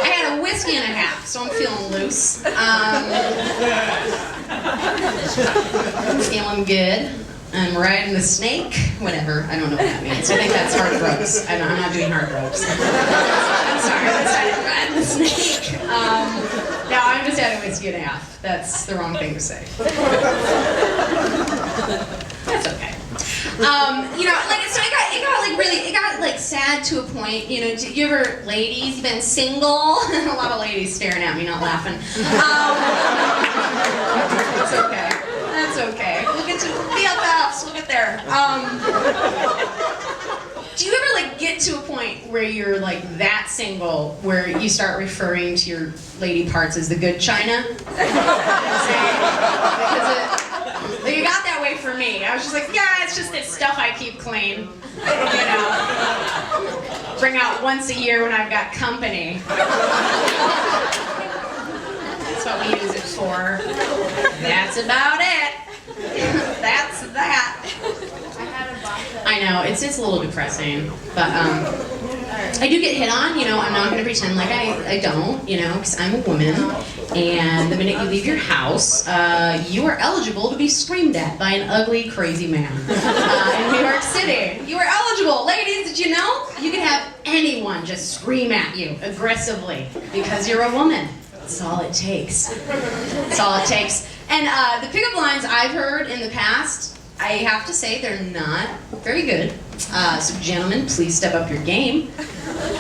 I had a whiskey and a half, so I'm feeling loose. I'm feeling good. I'm riding the snake. Whatever. I don't know what that means. I think that's hard ropes. I'm not doing hard ropes. I'm sorry. I decided riding the snake. No, I'm just having a whiskey and a half. That's the wrong thing to say. That's okay. You know, like, so it got like sad to a point. You know, you ever, ladies, you've been single? A lot of ladies staring at me, not laughing. It's okay. That's okay. We'll get to BFFs. We'll get there. Do you ever like get to a point where you're like that single where you start referring to your lady parts as the good china? Because you got that way for me. I was just like, yeah, it's just this stuff I keep clean. You know, bring out once a year when I've got company. That's what we use it for. That's about it. That's that. I know, it's a little depressing, but I do get hit on, you know. I'm not going to pretend like I don't, you know, because I'm a woman, and the minute you leave your house, you are eligible to be screamed at by an ugly, crazy man in New York City. You are eligible. Ladies, did you know? You can have anyone just scream at you aggressively because you're a woman. That's all it takes. That's all it takes. And the pickup lines I've heard in the past, I have to say they're not very good. So gentlemen, please step up your game.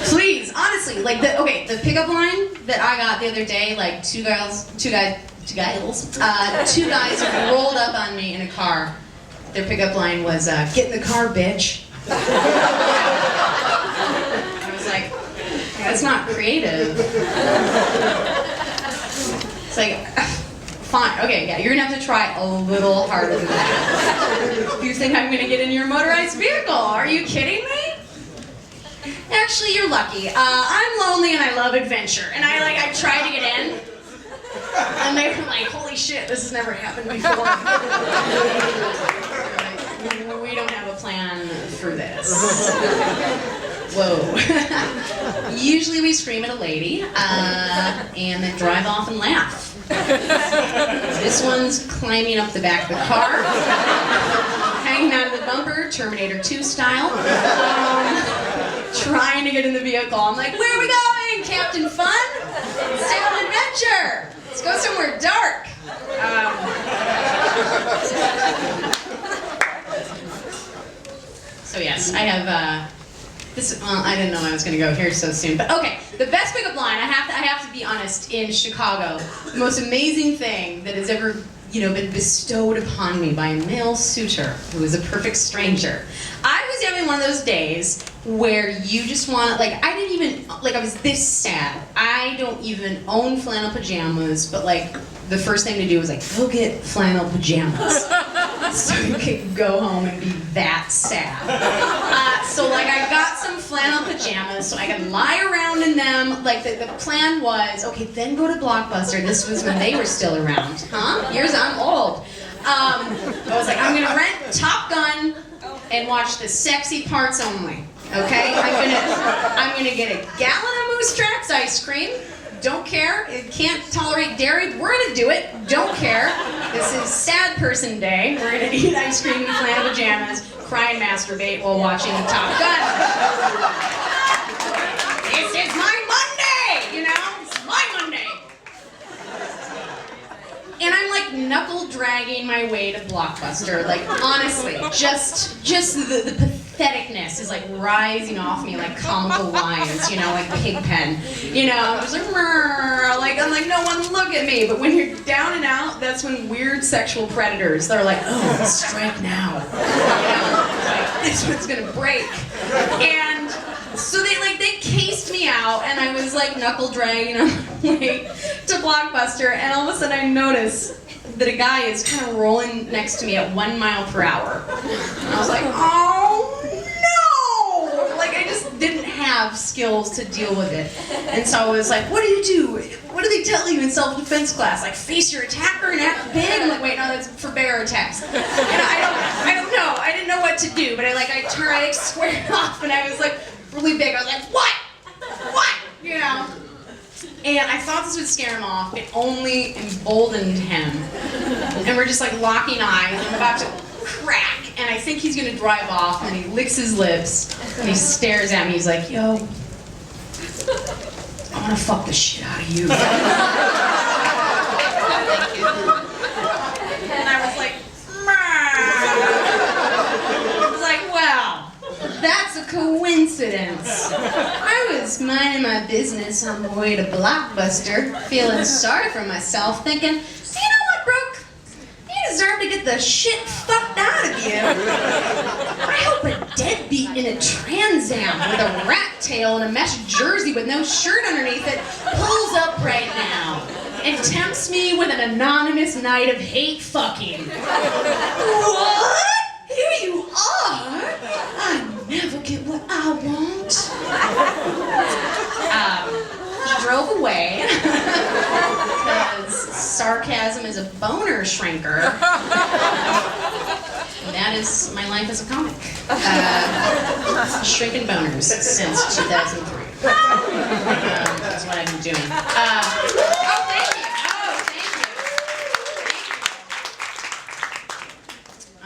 Please, honestly, like the pickup line that I got the other day, like two guys rolled up on me in a car. Their pickup line was, "Get in the car, bitch." I was like, that's not creative. It's like, fine, okay, yeah, you're gonna have to try a little harder than that. You think I'm gonna get in your motorized vehicle? Are you kidding me? Actually, you're lucky. I'm lonely and I love adventure, and I tried to get in, and they were like, "Holy shit, this has never happened before." Like, we don't have a plan for this. Whoa. Usually we scream at a lady, and then drive off and laugh. This one's climbing up the back of the car, hanging out of the bumper, Terminator 2 style, trying to get in the vehicle. I'm like, where are we going, Captain Fun? Let's have an adventure. Let's go somewhere dark. So yes, I have, well, I didn't know I was going to go here so soon, but okay. The best pickup line, I have to be honest, in Chicago, the most amazing thing that has ever, you know, been bestowed upon me by a male suitor who is a perfect stranger. I was having one of those days where you just want, like, I didn't even, like, I was this sad. I don't even own flannel pajamas, but like, the first thing to do was like, go get flannel pajamas. So you could go home and be that sad. So like I got some flannel pajamas so I could lie around in them. Like the plan was, okay, then go to Blockbuster. This was when they were still around. Huh? Years, I'm old. I was like, I'm gonna rent Top Gun and watch the sexy parts only. Okay? I'm gonna get a gallon of Moose Tracks ice cream. Don't care. It can't tolerate dairy. We're gonna do it. Don't care. This is sad person day. We're gonna eat ice cream in flannel pajamas, cry and masturbate while watching Top Gun. This is my Monday, you know? It's my Monday. And I'm like knuckle dragging my way to Blockbuster. Like honestly, just the patheticness is like rising off me like comical lines, you know, like Pigpen. You know, I'm just like, I'm like, no one look at me. But when you're down and out, that's when weird sexual predators, they're like, oh, strike now. You know, like, this one's gonna break. And so they cased me out, and I was like knuckle dragging on my way to Blockbuster, and all of a sudden I notice that a guy is kind of rolling next to me at 1 mile per hour. And I was like, oh no! Like I just didn't have skills to deal with it. And so I was like, what do you do? What do they tell you in self-defense class? Like face your attacker and act big? I'm like, wait, no, that's for bear attacks. And I don't know. I didn't know what to do, but I squared off, and I was like really big. I was like, what? What? You know? And I thought this would scare him off. It only emboldened him. And we're just like locking eyes, and I'm about to crack, and I think he's gonna drive off, and he licks his lips, and he stares at me. He's like, yo, I wanna fuck the shit out of you. And I was like, well, that's a coincidence. I was minding my business on the way to Blockbuster, feeling sorry for myself, thinking, you know what, Brooke? You deserve to get the shit fucked out of you. I hope a deadbeat in a Trans Am with a rat tail and a mesh jersey with no shirt underneath it pulls up right now and tempts me with an anonymous night of hate fucking. What? Here you are? I never get what I want. He drove away because sarcasm is a boner shrinker. And that is my life as a comic. Shrinking boners since 2003. That's what I've been doing. Thank you.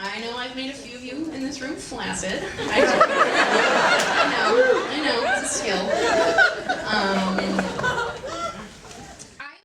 I know I've made a few of you in this room flaccid. I know, it's a skill.